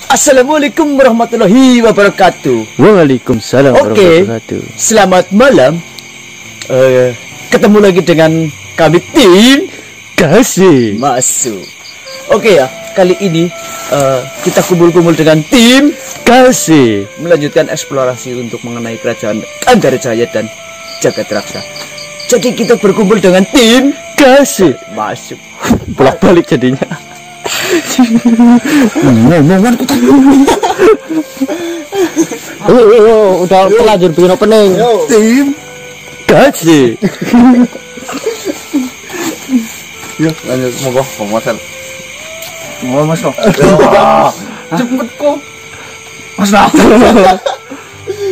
Assalamualaikum warahmatullahi wabarakatuh. Waalaikumsalam warahmatullahi. Selamat malam. Ketemu lagi dengan kami tim Kasih Masuk. Oke ya, kali ini kita kumpul-kumpul dengan tim Kasih melanjutkan eksplorasi untuk mengenai kerajaan Anggarjaya dan Jagadraksa. Jadi kita berkumpul dengan tim Kasih Masuk. bolak-balik jadinya. Udah terlanjur bikin opening. Tim Kasih. Yuk lanjut monggo Bang Marcel. mau masuk. Cepet kok. Mas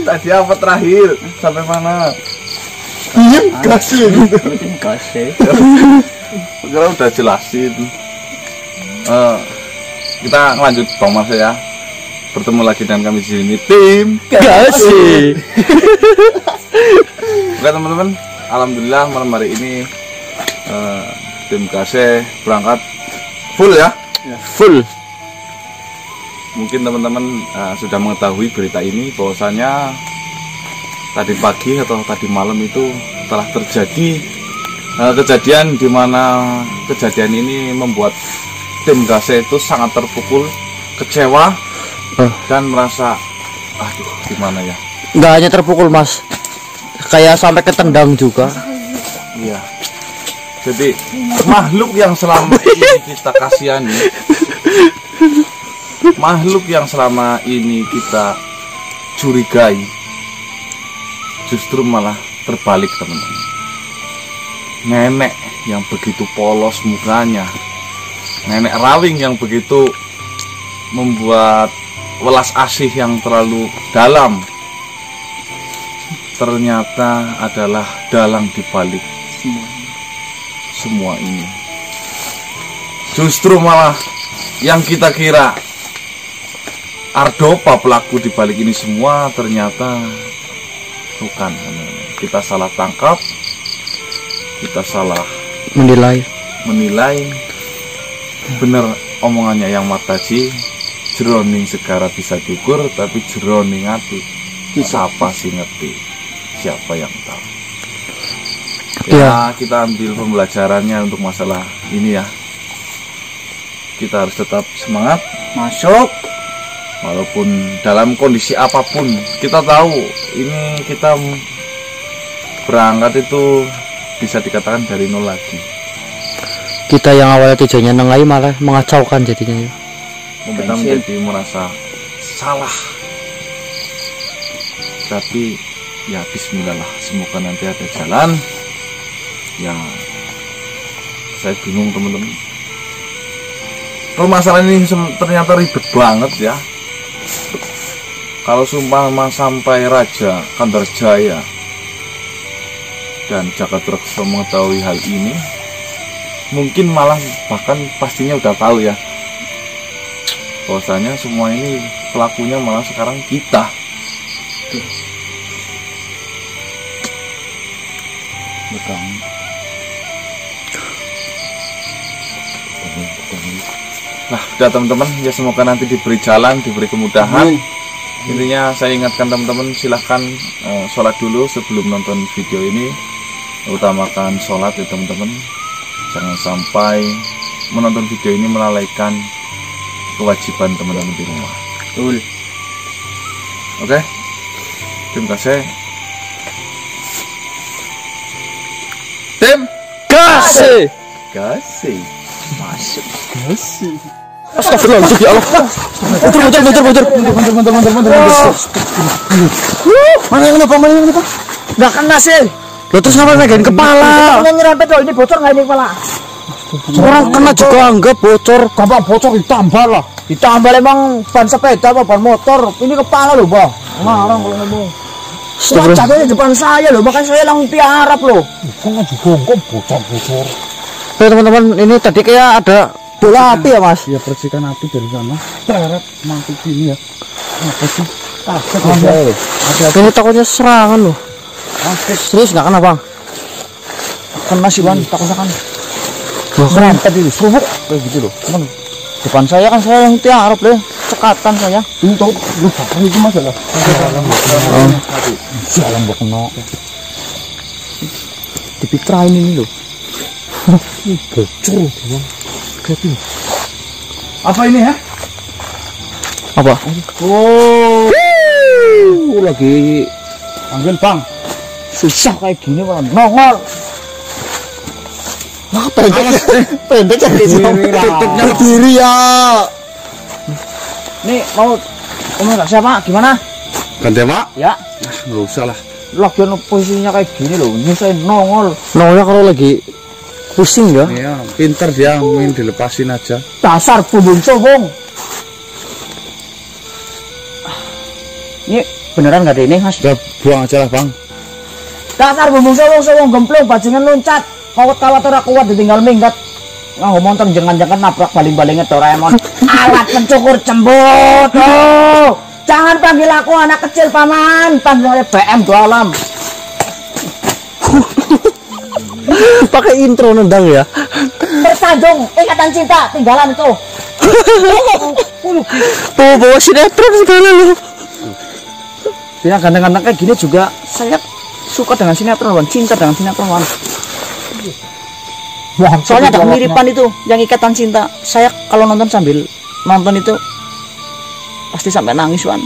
tadi apa terakhir? Sampai mana? Tim kasih. Tim Kasih. Sekarang udah jelasin. Kita lanjut Bang Marcel ya. Bertemu lagi dengan kami di sini tim Kasih. Oke teman-teman, alhamdulillah malam hari ini tim Kasih berangkat full ya. Full. Mungkin teman-teman sudah mengetahui berita ini bahwasanya tadi pagi atau tadi malam itu telah terjadi kejadian di mana kejadian ini membuat tim Kasih itu sangat terpukul, kecewa dan merasa aduh gimana ya. Nggak hanya terpukul mas, kayak sampai ketendang juga. Iya. Jadi makhluk yang selama ini kita kasihani, makhluk yang selama ini kita curigai, justru malah terbalik teman-teman. Nenek yang begitu polos mukanya, nenek rawing yang begitu membuat welas asih yang terlalu dalam, ternyata adalah dalang dibalik semua ini. Justru malah yang kita kira Ardopa pelaku dibalik ini semua, ternyata bukan. Kita salah tangkap, kita salah Menilai. Bener omongannya yang Martaji, jroning segara bisa diukur, tapi jroning ati siapa sih ngerti, siapa yang tahu. Ya kita ambil pembelajarannya untuk masalah ini ya. Kita harus tetap semangat Masuk. walaupun dalam kondisi apapun. Kita tahu ini kita berangkat itu bisa dikatakan dari nol lagi. Kita yang awalnya tujuannya nengai malah mengacaukan jadinya. Kita menjadi merasa salah. Tapi ya bismillah lah, semoga nanti ada jalan. Ya saya bingung teman-teman. Permasalahan ini ternyata ribet banget ya. Kalau sumpah sampai Raja Anggarjaya dan Jagadraksa mengetahui hal ini, mungkin malah bahkan pastinya udah tahu ya, bahwasanya semua ini pelakunya malah sekarang kita. Betul. Nah, udah teman-teman, ya semoga nanti diberi jalan, diberi kemudahan. Intinya saya ingatkan teman-teman, silahkan sholat dulu sebelum nonton video ini. Utamakan sholat ya teman-teman. Jangan sampai menonton video ini melalaikan kewajiban teman-teman di rumah. Betul. Oke, tim Kasih. Tim Kasih. Kasih. Masuk. Kasih. Astagfirullahaladzim ya Allah. Mundur. Mana yang apa? Nggak kena sih. Lo terus ngapain megangin kepala? Ini nyerempet loh, ini bocor nggak ini kepala? Orang kena juga anggap bocor. Gampang bocor ditambah lah. Ditambah emang ban sepeda apa ban motor. Ini kepala loh bang. Ngarang kalau ngomong. Setelah jatuhnya di depan saya loh, makanya saya langsung tiarap loh. Kan juga kok bocor. Oke teman-teman, ini tadi kayak ada bola api ya mas? Ya percikan api dari sana. Teret mati gini ya. Apa sih? Ini takutnya serangan loh. Serius nggak kena bang? Kena sih bang, takutnya kan. Wah, keren. Serempet itu, serupuk kayak gitu loh. Cuman depan saya kan saya yang tiarap deh. cekatan saya. Untuk lu bakar itu masalah. Jalan gak kena. Dipitrain ini loh. Bocor, Bang. Apa ini ya? Apa? Oh, lagi ambil Bang. Susah kayak gini Bang. Nongol. Wah, pendek jadi Tutupnya ke diri ya. Nih mau nggak siapa? Gimana? Ganti Pak? Ya. Nggak usah lah. Lagian posisinya kayak gini loh. Ini saya nongol. Nongolnya kalau lagi pusing ya. Iya, pinter dia, main dilepasin aja. Dasar bumbung sobong. Ini beneran nggak ada ini Mas? Udah buang aja lah Bang. Dasar bumbung sobong gemplung bajingan loncat. Kawat-kawat ora kuat ditinggal minggat. Nganggo montor jangan-jangan nabrak baling-balingnya Doraemon. Alat pencukur cembut. Oh, jangan panggil aku anak kecil paman. Panggil oleh BM Dua Alam. Pakai intro nendang ya. Bersanjung ikatan cinta tinggalan itu. Bawa sinetron segala lu. Bila ganteng-ganteng kayak gini juga saya suka dengan sinetron, Bang. Cinta dengan sinetron, Bang. Soalnya ada kemiripan itu yang ikatan cinta. Saya kalau nonton sambil nonton itu pasti sampai nangis, Wan.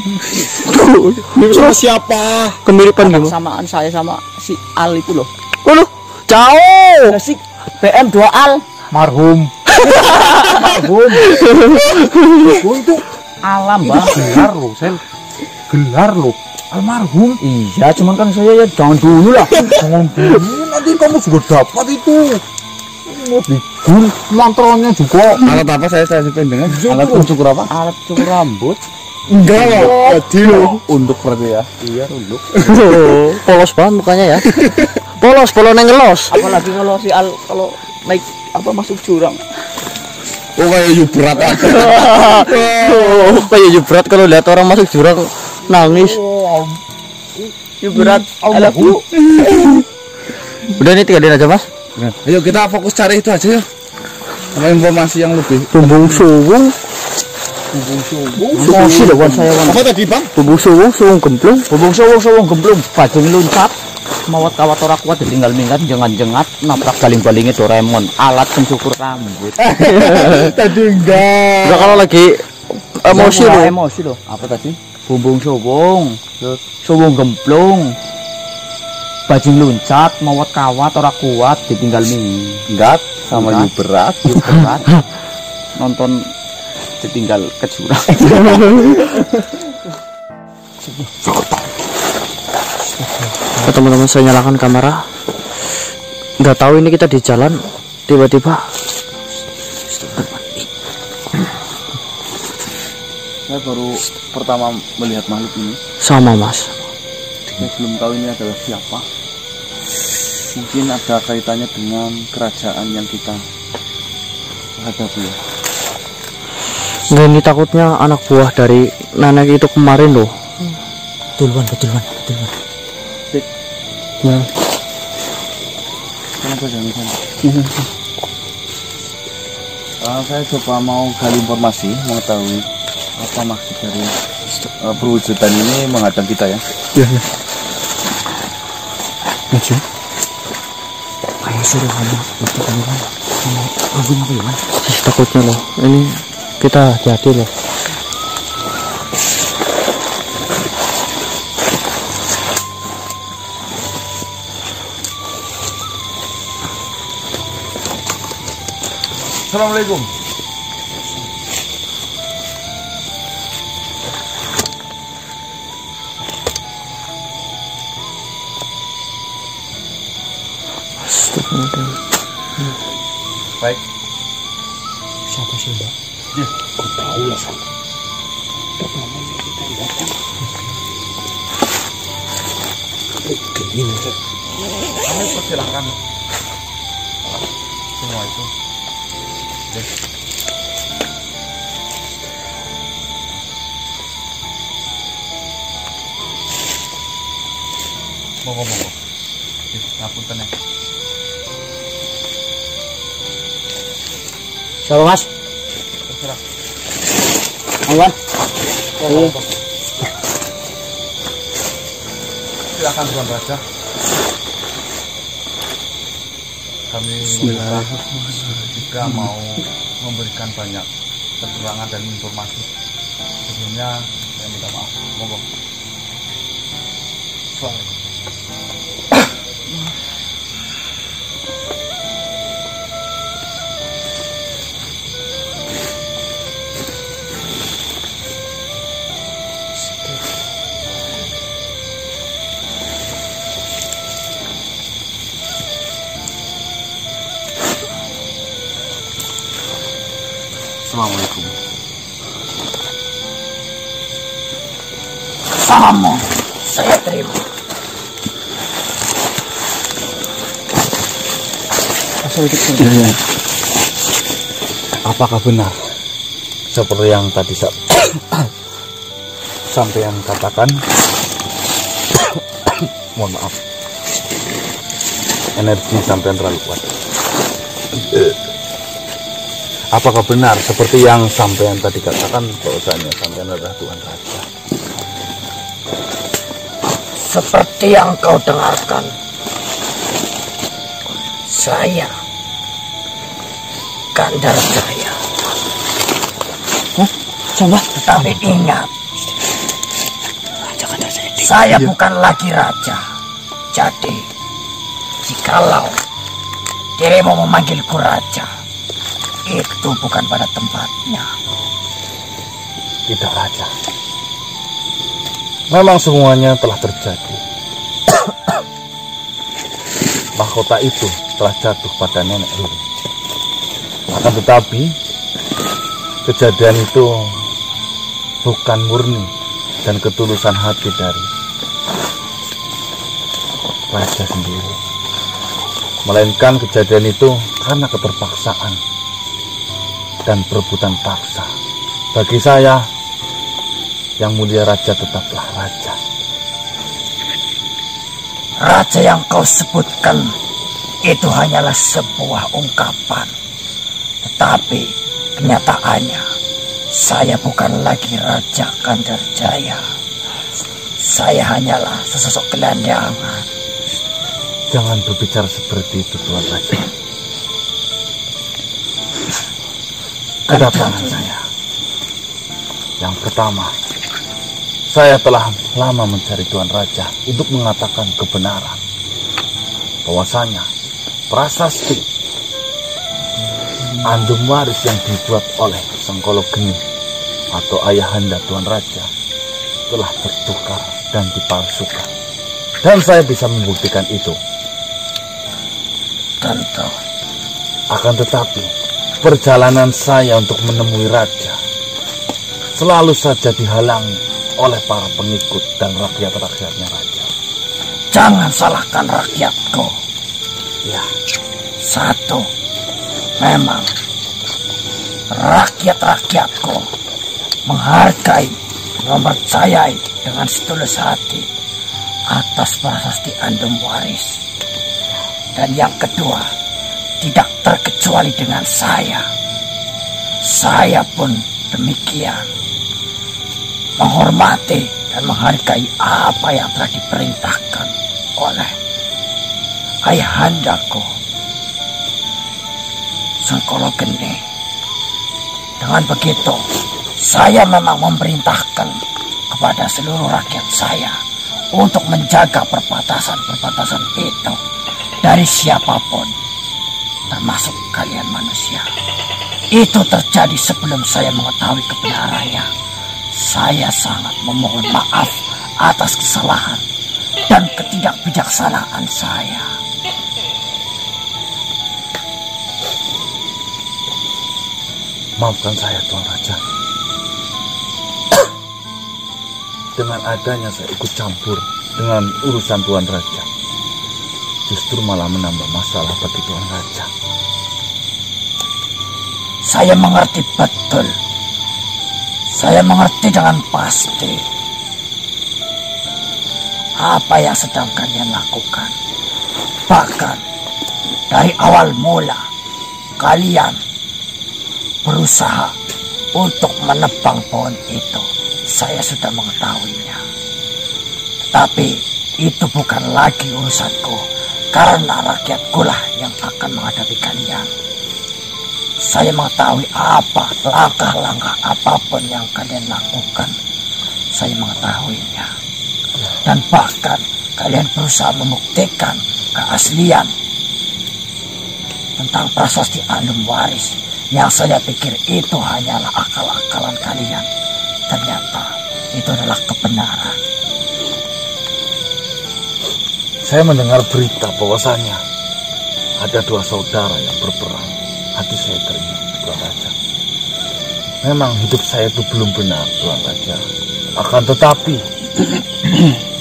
Sama siapa? Kemiripan gimana? Samaan saya sama si Al itu loh. Oh loh, jauh. Si BM 2 Al marhum. Marhum. Untuk alam, Bang. Gelar loh, Sel. Gelar loh. Almarhum. Iya, cuman kan saya ya jangan dulu lah. Jangan dulu, nanti kamu juga dapat itu. Bigul mantronya juga. Alat apa saya pendengar? Alat pencukur apa? Alat cukur rambut. Enggak lah, jadi loh. Untuk berarti ya. Iya, untuk. Polos banget mukanya ya. Polos ngelos. Apalagi kalau si Al kalau naik apa masuk jurang. Oh kayak Yubrat. Oh, kayak Yubrat kalau lihat orang masuk jurang nangis. Yubrat, I love you. Udah nih tinggalin aja Mas. Ayo kita fokus cari itu aja yuk. Sama informasi yang lebih. Bumbung suwung. Masih loh buat saya, Bang. Apa tadi Bang? Bumbung suwung gemplung. Bumbung sowong gemplung, bajing loncat. Mawat kawat ora kuat ditinggal minggat jengat-jengat nabrak baling-balingnya Doraemon. Alat pencukur rambut. Tadi enggak. Enggak kalau lagi emosi loh. Emosi loh. Apa tadi? Bumbung sowong, sowong gemplung. Bajing loncat, mawat kawat ora kuat ditinggal minggat Sama Yubrat. Nonton ditinggal ke jurang. Teman-teman saya nyalakan kamera. Nggak tahu ini kita di jalan tiba-tiba Saya baru pertama melihat makhluk ini. sama Mas. Saya belum tahu ini adalah siapa. Mungkin ada kaitannya dengan kerajaan yang kita hadapi. Nggak, ini takutnya anak buah dari nenek itu kemarin loh. Betul. Ya. Kenapa jangan sana? Saya coba mau gali informasi, mengetahui apa maksud dari perwujudan ini menghadang kita ya. Iya. Maju. Kayak suruh kamu itu kan sama aku apa ya? Takutnya loh. Ini kita hati-hati loh. Assalamualaikum. Baik. Siapa sih, Mbak? Ya. Aku tahu lah, Sam. Gini, Sam. Kami persilahkan semua itu. Monggo. Ngapunten ya. Siapa, Mas? Terserah. Awan. Silakan Tuan Raja. Kami juga mau memberikan banyak keterangan dan informasi. Sebelumnya saya minta maaf. Monggo. Assalamualaikum. Kamu saya terima. Apakah benar seperti yang tadi sampean katakan? Mohon maaf, energi sampean terlalu kuat. Apakah benar seperti yang sampean tadi katakan bahwasanya sampean adalah Tuan Raja? Seperti yang kau dengarkan, saya Gandarjaya. Coba. Tetapi ingat, saya bukan lagi raja. Jadi, jikalau dirimu memanggilku raja, itu bukan pada tempatnya. Tidak, Raja. Memang semuanya telah terjadi. Mahkota itu telah jatuh pada nenek Ruri. Akan tetapi, kejadian itu bukan murni dan ketulusan hati dari Raja sendiri. Melainkan kejadian itu karena keterpaksaan dan perebutan paksa. Bagi saya, yang mulia Raja tetaplah Raja. Raja yang kau sebutkan itu hanyalah sebuah ungkapan. Tetapi kenyataannya, saya bukan lagi Raja Gandarjaya. Saya hanyalah sesosok gelandangan. Jangan berbicara seperti itu, Tuan Raja. Kedatangan saya. Yang pertama, saya telah lama mencari Tuan Raja untuk mengatakan kebenaran bahwasanya prasasti Andum Waris yang dibuat oleh Sengkolo Geni atau ayahanda Tuan Raja telah bertukar dan dipalsukan, dan saya bisa membuktikan itu. Tentu. Akan tetapi, perjalanan saya untuk menemui Raja selalu saja dihalangi oleh para pengikut dan rakyat-rakyatnya Raja. Jangan salahkan rakyatku. Ya, Satu, memang rakyat-rakyatku menghargai, mempercayai dengan setulus hati atas prasasti Andum Waris. Dan yang kedua, tidak terkecuali dengan saya. Saya pun demikian, menghormati dan menghargai apa yang telah diperintahkan oleh ayahandaku Sengkolo Geni. Dengan begitu, saya memang memerintahkan kepada seluruh rakyat saya untuk menjaga perbatasan-perbatasan itu dari siapapun, termasuk kalian manusia. Itu terjadi sebelum saya mengetahui kebenarannya. Saya sangat memohon maaf atas kesalahan dan ketidakbijaksanaan saya. maafkan saya, Tuan Raja. Dengan adanya saya ikut campur dengan urusan Tuan Raja, justru malah menambah masalah bagi Tuan Raja. Saya mengerti betul. Saya mengerti dengan pasti apa yang sedang kalian lakukan. Bahkan dari awal mula kalian berusaha untuk menebang pohon itu. Saya sudah mengetahuinya. Tapi itu bukan lagi urusanku, karena rakyatku lah yang akan menghadapi kalian. Saya mengetahui apa langkah-langkah apapun yang kalian lakukan. Saya mengetahuinya. Dan bahkan kalian berusaha membuktikan keaslian tentang prasasti Alum Waris yang saya pikir itu hanyalah akal-akalan kalian. Ternyata itu adalah kebenaran. Saya mendengar berita bahwasanya ada 2 saudara yang berperang. Hati saya teringat, Tuan Raja. Memang hidup saya itu belum benar, Tuan Raja. Akan tetapi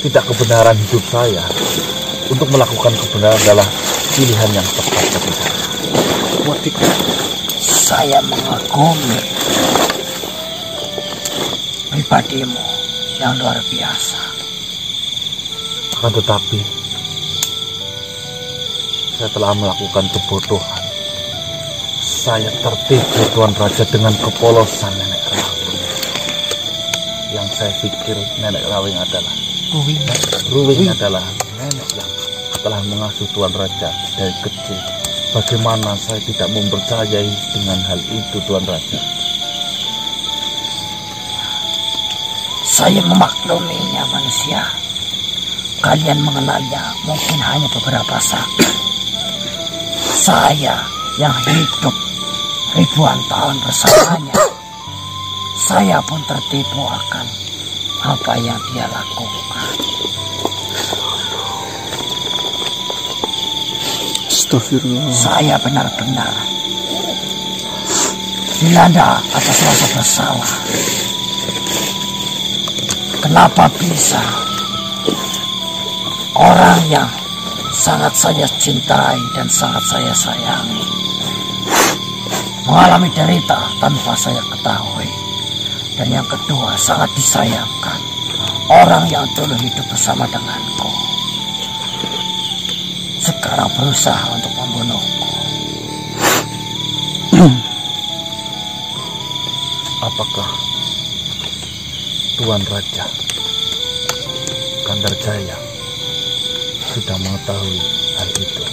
tidak kebenaran hidup saya untuk melakukan kebenaran adalah pilihan yang tepat bagi saya. Saya mengagumi pribadimu yang luar biasa. Akan tetapi saya telah melakukan kebodohan. Saya tertipu, Tuan Raja, dengan kepolosan Nenek Rawing. Yang saya pikir Nenek Rawing adalah Ruwing adalah nenek yang telah mengasuh Tuan Raja dari kecil. Bagaimana saya tidak mempercayai dengan hal itu, Tuan Raja? Saya memakluminya, manusia. Kalian mengenalnya mungkin hanya beberapa saat. Saya yang hidup ribuan tahun bersamanya, saya pun tertipu akan apa yang dia lakukan. Astagfirullah. Saya benar-benar dilanda atas rasa bersalah. Kenapa bisa orang yang sangat saya cintai dan sangat saya sayangi mengalami derita tanpa saya ketahui? Dan yang kedua, sangat disayangkan, orang yang dulu hidup bersama denganku sekarang berusaha untuk membunuhku. Apakah Tuan Raja Gandarjaya sudah mengetahui hal itu?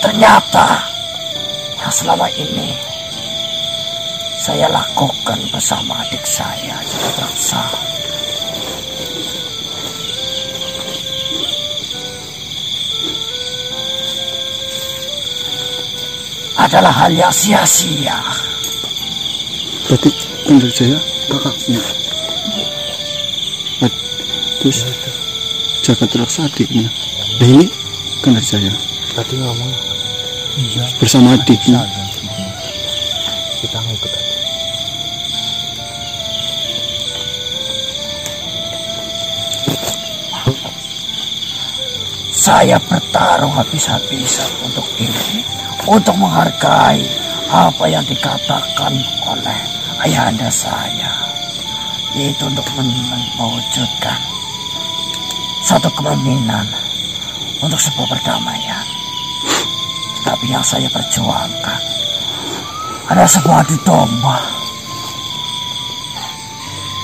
Ternyata yang selama ini saya lakukan bersama adik saya, Jagadraksa, adalah hal yang sia-sia. Berarti Gandarjaya kakaknya. Terus Jagadraksa adiknya. Nah ini Gandarjaya. Tadi ngomong Iya. Bersama adiknya. Kita ngikut aja. Saya bertarung habis-habisan untuk ini, untuk menghargai apa yang dikatakan oleh ayahanda saya, yaitu untuk mewujudkan satu kepemimpinan untuk sebuah perdamaian. Tapi yang saya perjuangkan adalah sebuah adu domba.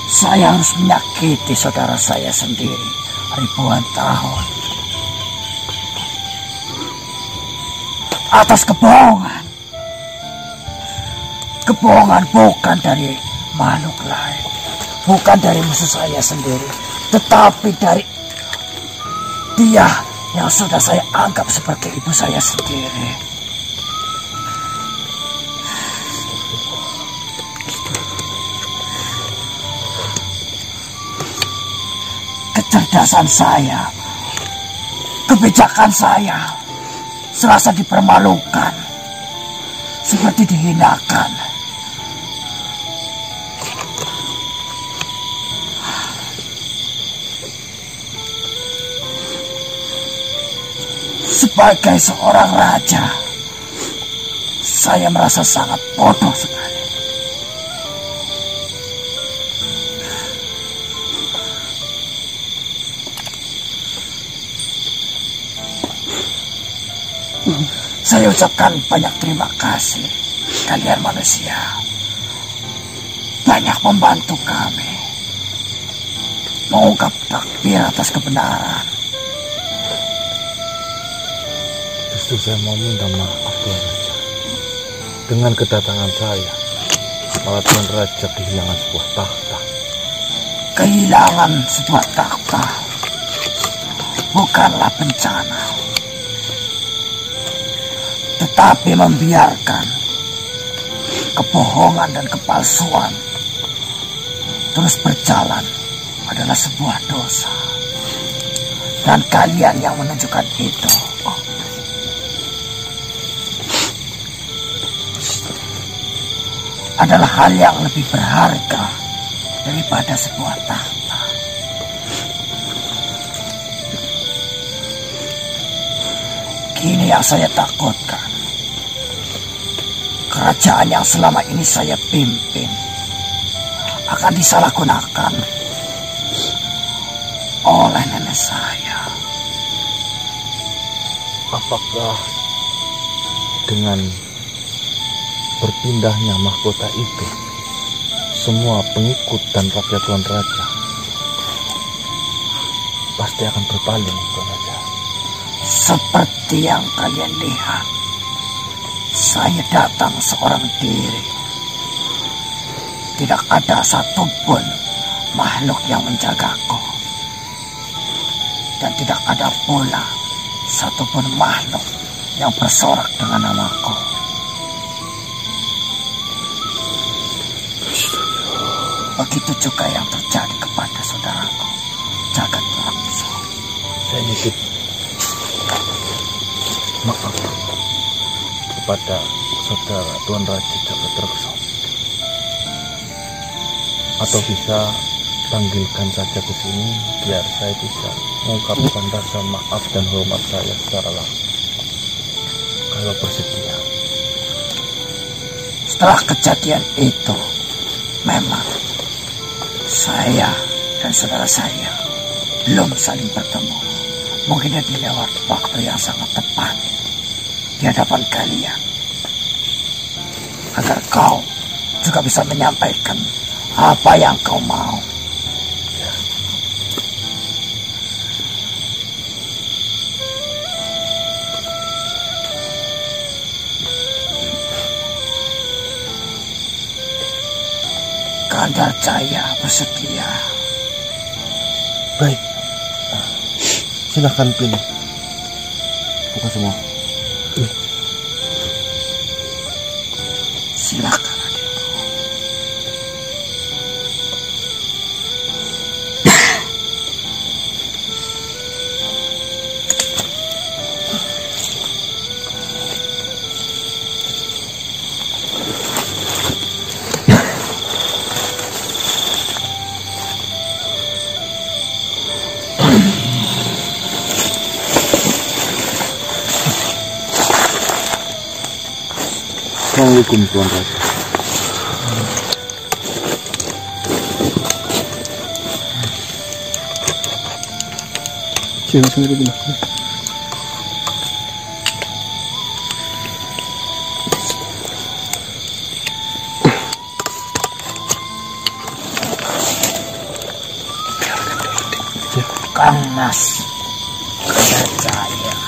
Saya harus menyakiti saudara saya sendiri ribuan tahun atas kebohongan. Kebohongan bukan dari makhluk lain, bukan dari musuh saya sendiri, tetapi dari dia yang sudah saya anggap sebagai ibu saya sendiri. Kecerdasan saya, kebijakan saya serasa dipermalukan, seperti dihinakan. Sebagai seorang raja, saya merasa sangat bodoh sekali. Saya ucapkan banyak terima kasih kalian manusia. Banyak membantu kami mengungkap takdir atas kebenaran. Justru saya mau minta maaf Tuan Raja. Dengan kedatangan saya, malah Tuan Raja kehilangan sebuah takhta. Kehilangan sebuah takhta bukanlah bencana, tetapi membiarkan kebohongan dan kepalsuan terus berjalan adalah sebuah dosa. Dan kalian yang menunjukkan itu. Adalah hal yang lebih berharga daripada sebuah tahta. Kini yang saya takutkan, kerajaan yang selama ini saya pimpin akan disalahgunakan oleh nenek saya. Apakah dengan berpindahnya mahkota itu, semua pengikut dan rakyat Tuan Raja pasti akan berpaling, Tuan Raja? Seperti yang kalian lihat, saya datang seorang diri. Tidak ada satupun makhluk yang menjagaku. Dan tidak ada pula satupun makhluk yang bersorak dengan namaku. Begitu juga yang terjadi kepada saudaraku, Jagat Raksa. Saya nitip maaf kepada saudara Tuan Raja Jagat Raksa. Atau bisa panggilkan saja ke sini biar saya bisa mengungkapkan rasa maaf dan hormat saya secara langsung. Kalau bersedia. Setelah kejadian itu, memang saya dan saudara saya belum saling bertemu. Mungkin dia lewat waktu yang sangat tepat di hadapan kalian, agar kau juga bisa menyampaikan apa yang kau mau. Gandarjaya bersedia. Baik, silahkan pilih. Buka semua. Silakan adikku. Assalamualaikum Tuan Raja. Jangan sendiri dulu. Kang Mas Gandarjaya.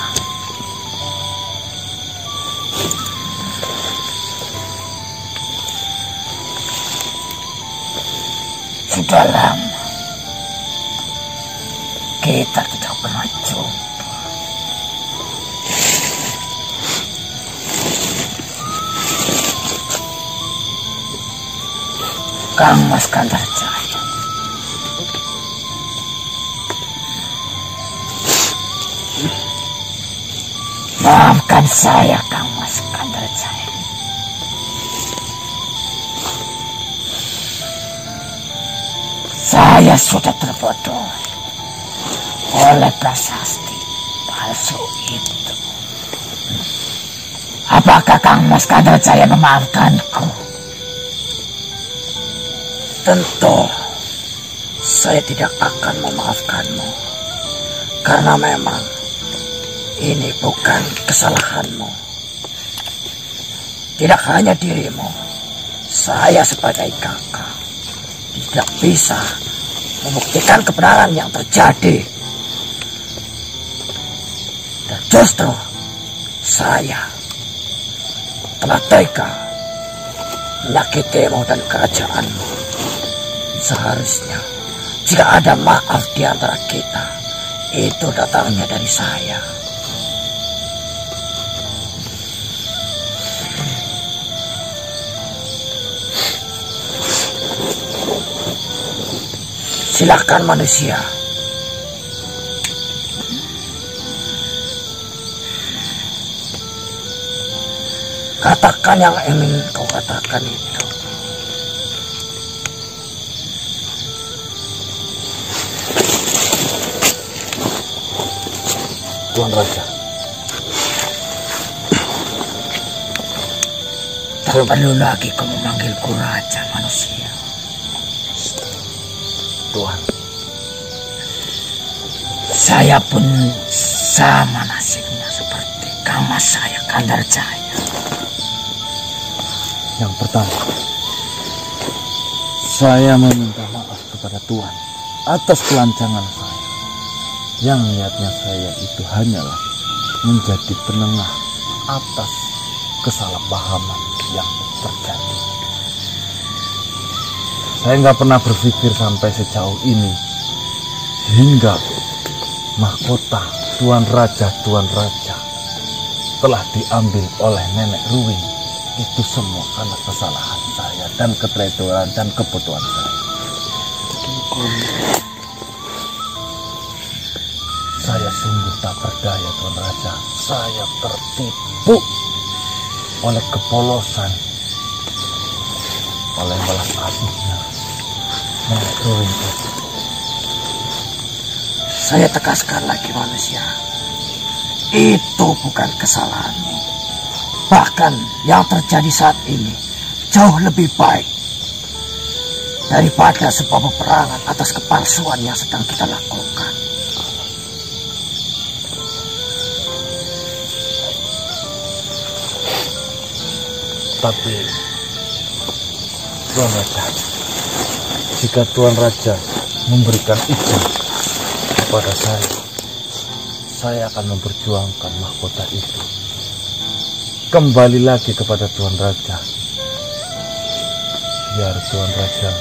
Sudah lama kita tidak pernah jumpa. Kang Mas Gandarjaya, maafkan saya, Kang Mas Gandarjaya. Saya sudah terbodohi oleh prasasti palsu itu. Apakah Kang Mas Kandrajaya memaafkanku? Tentu saya tidak akan memaafkanmu, karena memang ini bukan kesalahanmu. Tidak hanya dirimu, saya sebagai kakak tidak bisa membuktikan kebenaran yang terjadi. Dan justru saya telah tega menyakitimu dan kerajaanmu. Seharusnya jika ada maaf di antara kita, itu datangnya dari saya. Silakan manusia. Katakan yang ingin kau katakan itu. Tuan Raja. Tak perlu lagi kau memanggilku raja, manusia. Tuan. Saya pun sama nasibnya seperti Kang Mas saya, Kandrajaya. Yang pertama, saya meminta maaf kepada Tuan atas kelancangan saya. Yang niatnya saya itu hanyalah menjadi penengah atas kesalahpahaman yang terjadi. Saya nggak pernah berpikir sampai sejauh ini, hingga mahkota Tuan Raja telah diambil oleh Nenek Ruwing. Itu semua karena kesalahan saya dan keteledoran dan kebutuhan saya. Saya sungguh tak berdaya, Tuan Raja. Saya tertipu oleh kepolosan, oleh belas kasihnya Nenek Ruwing itu. Saya tegaskan lagi, manusia, itu bukan kesalahanmu. Bahkan yang terjadi saat ini jauh lebih baik daripada sebuah peperangan atas kepalsuan yang sedang kita lakukan. Tapi Tuan Raja, jika Tuan Raja memberikan izin kepada saya akan memperjuangkan mahkota itu kembali lagi kepada Tuan Raja, biar Tuan Raja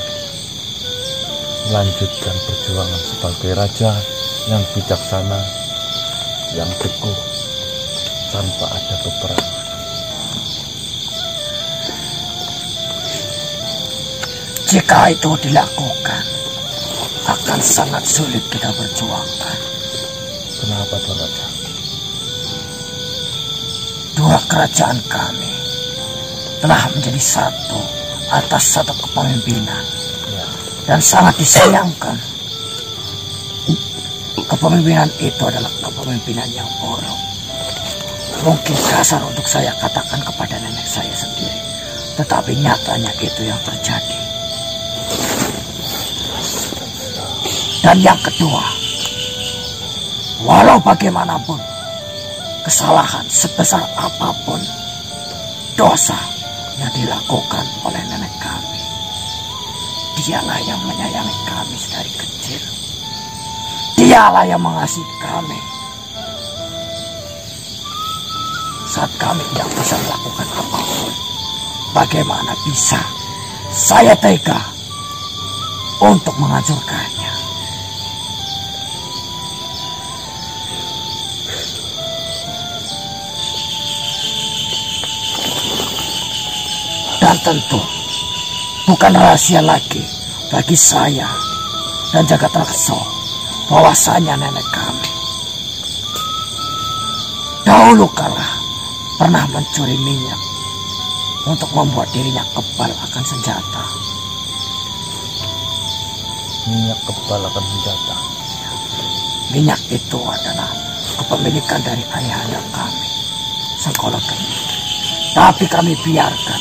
melanjutkan perjuangan sebagai raja yang bijaksana, yang teguh, tanpa ada peperangan. Jika itu dilakukan, akan sangat sulit kita berjuangkan. Kenapa, Tuan Raja? Dua kerajaan kami telah menjadi satu atas satu kepemimpinan, Ya. dan sangat disayangkan kepemimpinan itu adalah kepemimpinan yang buruk. Mungkin kasar untuk saya katakan kepada nenek saya sendiri, tetapi nyatanya itu yang terjadi. Dan yang kedua, walau bagaimanapun kesalahan sebesar apapun dosa yang dilakukan oleh nenek kami, dialah yang menyayangi kami dari kecil. Dialah yang mengasihi kami saat kami tidak bisa melakukan apapun. Bagaimana bisa saya tega untuk menghancurkannya? Dan tentu bukan rahasia lagi bagi saya dan Jagatarkasa bahwasanya nenek kami dahulu kala pernah mencuri minyak untuk membuat dirinya kebal akan senjata. Minyak kebal akan senjata. Minyak itu adalah kepemilikan dari ayahanda kami Sengkolok ini. Tapi kami biarkan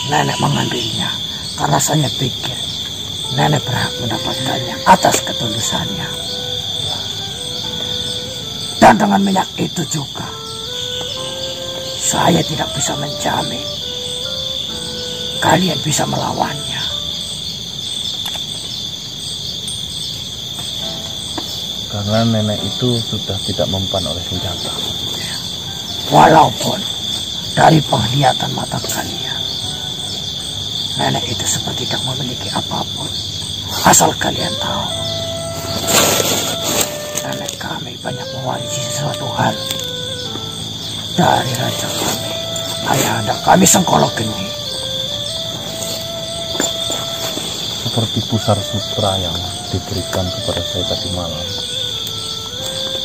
nenek mengambilnya karena saya pikir nenek berhak mendapatkannya atas ketulusannya. Dan dengan minyak itu juga saya tidak bisa menjamin kalian bisa melawannya. Karena nenek itu sudah tidak mempan oleh senjata. Walaupun dari penglihatan mata kalian, nenek itu seperti tidak memiliki apapun. Asal kalian tahu, nenek kami banyak mewarisi sesuatu hal dari raja kami, ayahanda kami Sengkolok Geni. Seperti pusar sutra yang diberikan kepada saya tadi malam.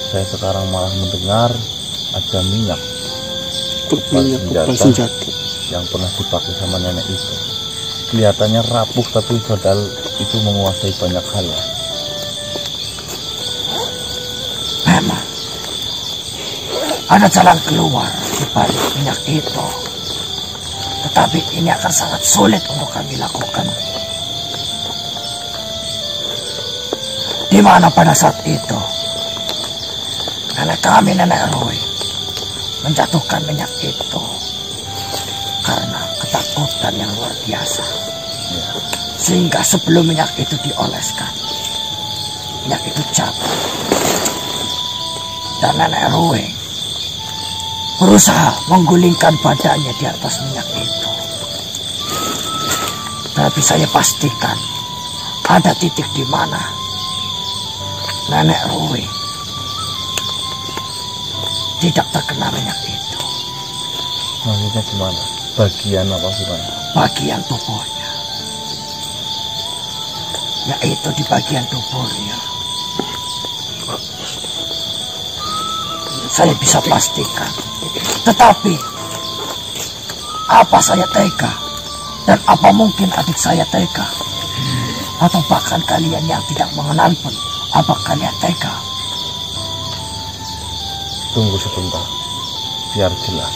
Saya sekarang malah mendengar ada minyak kepal senjata yang pernah dipakai sama nenek itu. Kelihatannya rapuh, tapi padahal itu menguasai banyak hal. Memang ada jalan keluar di balik minyak itu, tetapi ini akan sangat sulit untuk kami lakukan. Di mana pada saat itu nenek kami, Nenek Roy, menjatuhkan minyak itu karena ketakutan yang luar biasa. Sehingga sebelum minyak itu dioleskan, minyak itu jatuh. Dan Nenek Roy berusaha menggulingkan badannya di atas minyak itu. Tapi saya pastikan ada titik di mana Nenek Roy tidak terkena minyak itu. Maksudnya gimana? Bagian apa gimana? Bagian tubuhnya. Yaitu di bagian tubuhnya. Saya bisa pastikan. Tetapi apa saya tega? Dan apa mungkin adik saya tega? Atau bahkan kalian yang tidak mengenal pun, apa kalian tega? Tunggu sebentar, biar jelas.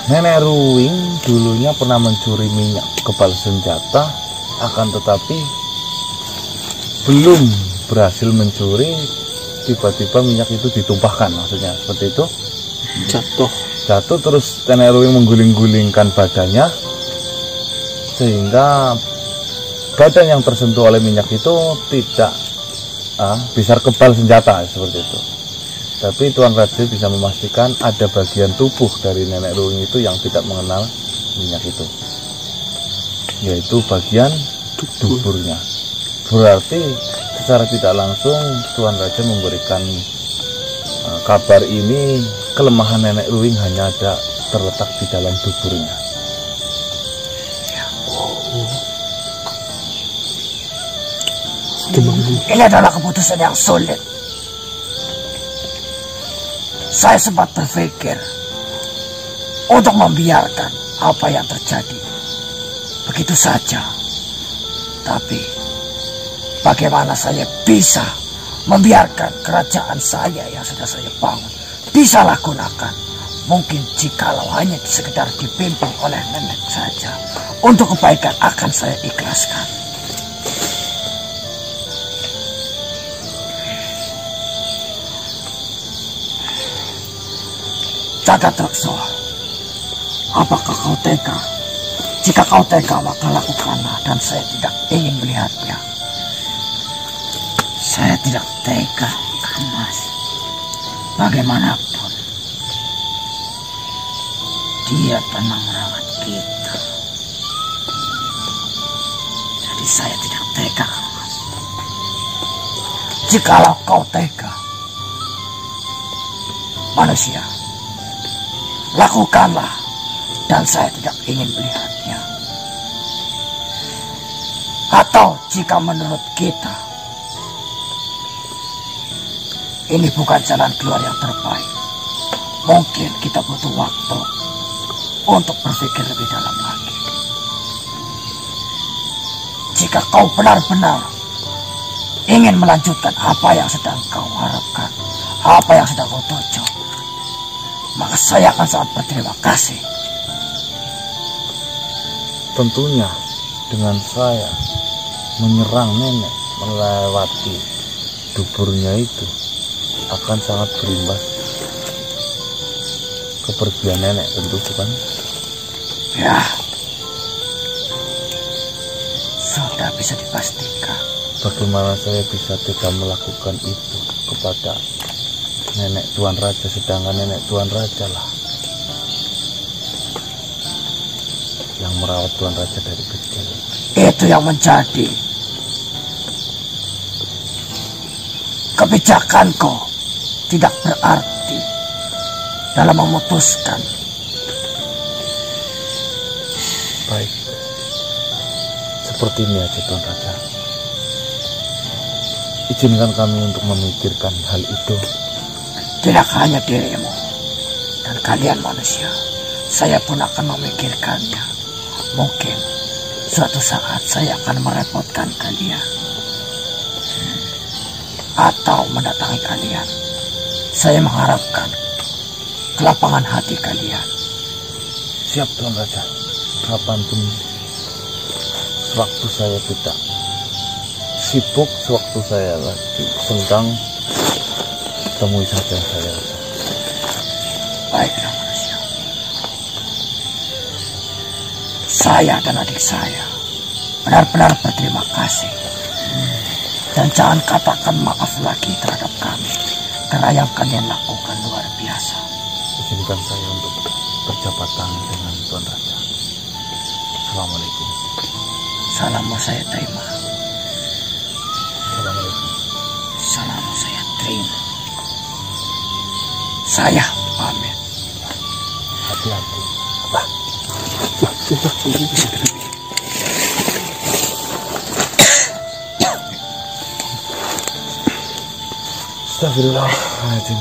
Nenek Ruwing dulunya pernah mencuri minyak kepal senjata, akan tetapi belum berhasil mencuri, tiba-tiba minyak itu ditumpahkan, maksudnya seperti itu. Jatuh terus Nenek Ruwing mengguling-gulingkan badannya, sehingga badan yang tersentuh oleh minyak itu tidak bisa kebal senjata, seperti itu. Tapi Tuan Raja bisa memastikan ada bagian tubuh dari Nenek Ruwing itu yang tidak mengenal minyak itu, yaitu bagian duburnya. Berarti secara tidak langsung Tuan Raja memberikan kabar ini, kelemahan Nenek Ruwing hanya ada terletak di dalam duburnya. Ini adalah keputusan yang sulit. Saya sempat berpikir untuk membiarkan apa yang terjadi begitu saja. Tapi bagaimana saya bisa membiarkan kerajaan saya yang sudah saya bangun disalahgunakan? Mungkin jikalau hanya sekedar dipimpin oleh nenek saja, untuk kebaikan akan saya ikhlaskan. Jagadreksa, apakah kau tega? Jika kau tega, maka lakukanlah, dan saya tidak ingin melihatnya. Saya tidak tega, Mas. Bagaimanapun, dia pernah merawat kita. Jadi saya tidak tega, Mas. Jikalau kau tega, manusia, lakukanlah, dan saya tidak ingin melihatnya. Atau jika menurut kita ini bukan jalan keluar yang terbaik, mungkin kita butuh waktu untuk berpikir lebih dalam lagi. Jika kau benar-benar ingin melanjutkan apa yang sedang kau harapkan, apa yang sedang kau tuju, maka saya akan sangat berterima kasih. Tentunya dengan saya menyerang nenek melewati duburnya itu akan sangat berimbas kepergian nenek, tentu bukan? Ya, sudah bisa dipastikan. Bagaimana saya bisa tega melakukan itu kepada nenek Tuan Raja, sedangkan nenek Tuan Raja lah yang merawat Tuan Raja dari kecil. Itu yang menjadi kebijakanku tidak berarti dalam memutuskan. Baik, seperti ini aja Tuan Raja. Izinkan kami untuk memikirkan hal itu. Tidak hanya dirimu dan kalian manusia, saya pun akan memikirkannya. Mungkin suatu saat saya akan merepotkan kalian atau mendatangi kalian. Saya mengharapkan kelapangan hati kalian. Siap Tuan Raja. Kapanpun, sewaktu saya tidak sibuk, sewaktu saya lagi senggang, temui saja saya. Baiklah manusia. Saya dan adik saya benar-benar berterima kasih. Dan jangan katakan maaf lagi terhadap kami, karena yang kalian lakukan luar biasa. Izinkan saya untuk berjabat tangan dengan Tuan Raja. Assalamualaikum. Salam saya terima. Assalamualaikum. Salam saya terima. Saya pamit. Hati-hati. Astagfirullahaladzim.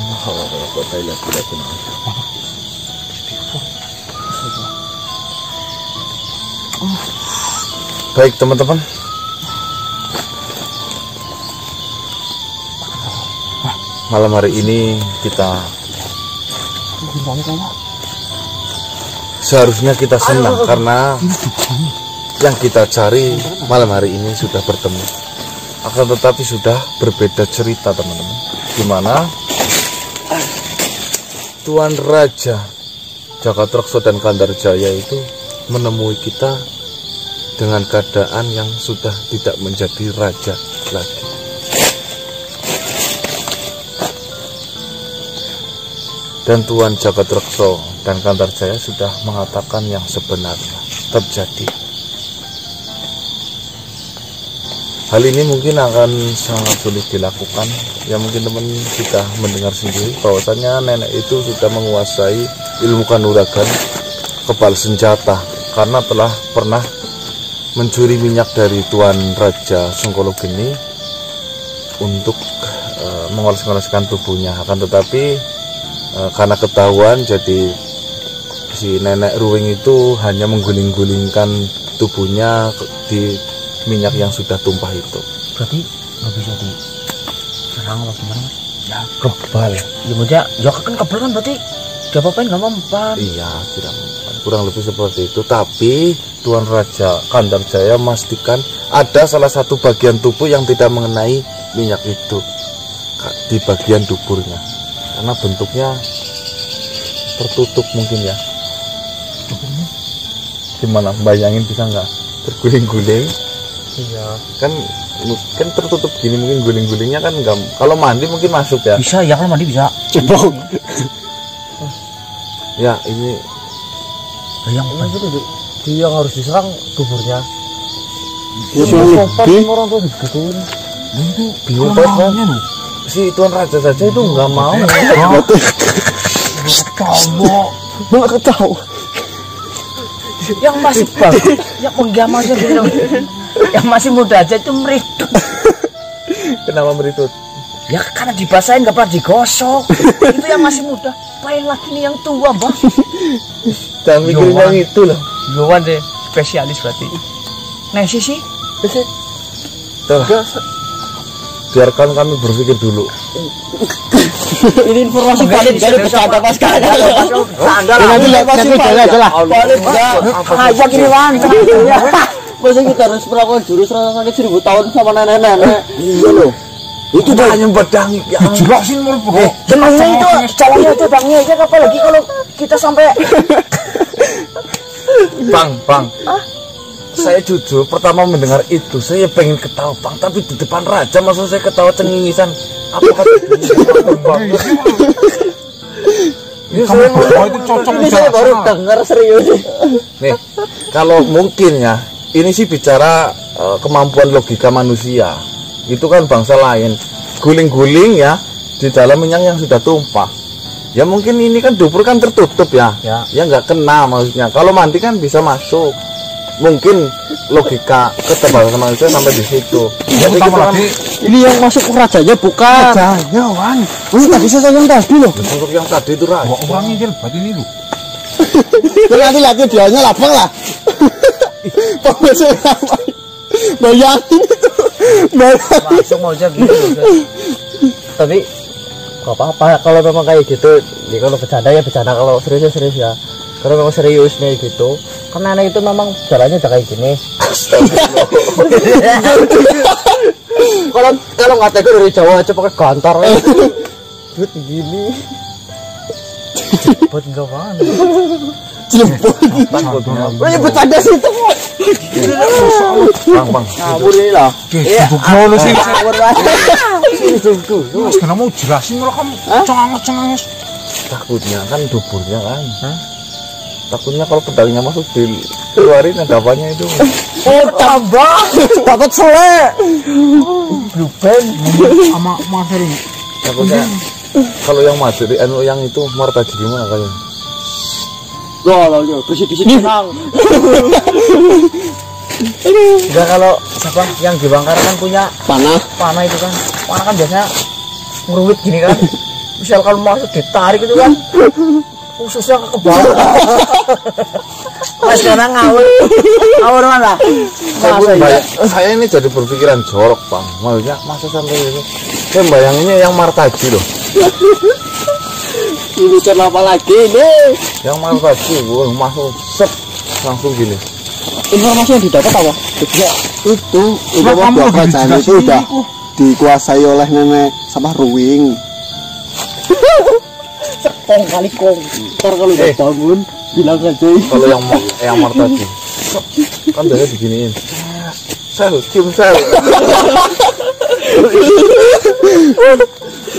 Baik teman-teman, malam hari ini kita seharusnya kita senang karena yang kita cari malam hari ini sudah bertemu. Akan tetapi sudah berbeda cerita teman-teman, dimana Tuan Raja Jagatrekso dan Gandarjaya itu menemui kita dengan keadaan yang sudah tidak menjadi raja lagi. Dan Tuan Jagatrekso dan Gandarjaya sudah mengatakan yang sebenarnya terjadi. Hal ini mungkin akan sangat sulit dilakukan. Ya mungkin teman kita mendengar sendiri bahwasanya nenek itu sudah menguasai ilmu kanuragan, kebal senjata, karena telah pernah mencuri minyak dari Tuan Raja Sengkologeni untuk mengoles-ngoleskan tubuhnya. Akan tetapi karena ketahuan, jadi si nenek Ruwing itu hanya mengguling-gulingkan tubuhnya di minyak yang sudah tumpah itu. Berarti nggak bisa diserang apa gimana mas? Ya, Kebal. Ya mudah, ya kan kebal kan berarti dia apa-apain nggak mempan. Iya, tidak mempan. Kurang lebih seperti itu. Tapi Tuan Raja Gandarjaya memastikan ada salah satu bagian tubuh yang tidak mengenai minyak itu di bagian duburnya, karena bentuknya tertutup mungkin ya. Gimana? Bayangin bisa nggak? Terguling-guling. Iya. Kan tertutup gini, mungkin guling-gulingnya kan nggak. Kalau mandi mungkin masuk ya. Bisa ya, kalau mandi bisa. cebok. Ya ini. Yang Dia yang harus diserang duburnya. orang tuh digituin. Itu bingung banget. Si Tuan Raja saja itu nggak mau. Nggak ketahu. Yang masih bagus, yang menggama aja gitu. Yang masih muda aja itu meridut. Kenapa meridut? Ya karena dibasahin nggak pernah digosok. Itu yang masih muda. Paling lagi nih yang tua bang. Jangan mikirin yang itu loh. Yowan deh, spesialis berarti. Nah sih. Biarkan kami berpikir dulu. Ini informasi valid dari bercanda pas kagak. Sandal. Nanti lihat videonya aja lah. Valid enggak? Ayo kiriman. Masa kita harus melakukan jurus rasa sakit 1000 tahun sama nenek-nenek. Iya loh. Itu dah yang pedang ya. jelasin mau pokok. Maksudnya itu caranya itu bangnya aja apalagi kalau kita sampai Bang. Saya jujur pertama mendengar itu saya pengen ketawa Bang, tapi di depan raja maksud saya ketawa cengisan. Apakah Bang? Ini saya itu cocok ini saya baru dengar serius. nih, kalau mungkin ya, ini sih bicara kemampuan logika manusia. Itu kan bangsa lain. Guling-guling ya di dalam minyak yang sudah tumpah. Ya mungkin ini kan dapur kan tertutup ya. Ya nggak kena maksudnya. Kalau mandi kan bisa masuk. Mungkin logika keterbatasan manusia sampai di situ. Jadi kita kan, Ini yang masuk rajanya bukan. Rajanya Wan. Ini tadi saya yang tadi loh. untuk yang tadi itu raja. Orangnya jelbat ini loh. Nanti lihat videonya lapang lah. Pokoknya bayangin itu. Masuk mau aja gitu. Tapi gak apa-apa kalau memang kayak gitu. Ya kalau bercanda ya bercanda, kalau serius ya serius ya. Kalau memang serius nih gitu, karena anak itu memang jalannya udah kayak gini. Kalau nggak tega dari Jawa aja pakai gantar. Buat gini. Buat nggak mana? Jemput. Oh ya bercanda sih itu. Bang. Ngawur ini lah. Ngono sih. Ngawur lah. Mas kenapa mau jelasin kalau kamu cengang-cengang. Takutnya kan duburnya kan. Takutnya kalau pedangnya masuk dikeluarin anggapannya itu. Oh tambah. Dapat sele. Blueben sama materi. Takutnya kalau yang materi yang itu martaji gimana kalian? Loh, bersih-bersih tenang. Enggak, kalau siapa yang di Bangkara kan punya panah itu kan. Panah kan biasanya ngeruwit gini kan. Misal kalau masuk ditarik itu kan khususnya ke bawah. Mas karena ngawur mana? Saya ini jadi berpikiran jorok Bang. Maksudnya masa sampai itu. Saya bayanginnya yang martaji loh. Ini kenapa lagi nih? Yang martaji gue masuk set langsung gini. Informasi yang didapat apa? Itu bahwa kerajaan itu udah dikuasai oleh nenek sama Ruwing. Kong kali kong. Ntar kalau udah bangun bilang aja. Kalau yang martaji kan dia diginiin. Cium sel.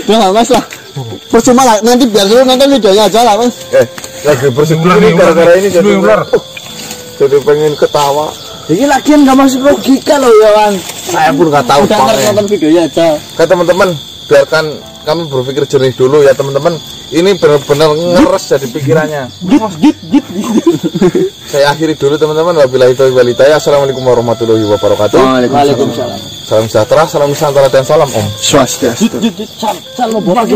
Udah lah Mas lah. Percuma lah, nanti biar dulu nonton videonya aja lah Mas. Lagi bersebulan nih gara-gara ini jadi pengen ketawa. Jadi lagian nggak masuk logika loh ya Wan. Saya pun nggak tahu Udah nonton videonya aja. Kayak teman-teman, biarkan kami berpikir jernih dulu ya teman-teman. Ini benar-benar ngeres jadi pikirannya. Git. Saya akhiri dulu teman-teman. Wabillahi taufiq wal hidayah. Assalamualaikum warahmatullahi wabarakatuh. Waalaikumsalam. Salam sejahtera, salam Nusantara dan salam Om Swastiastu. Salam buat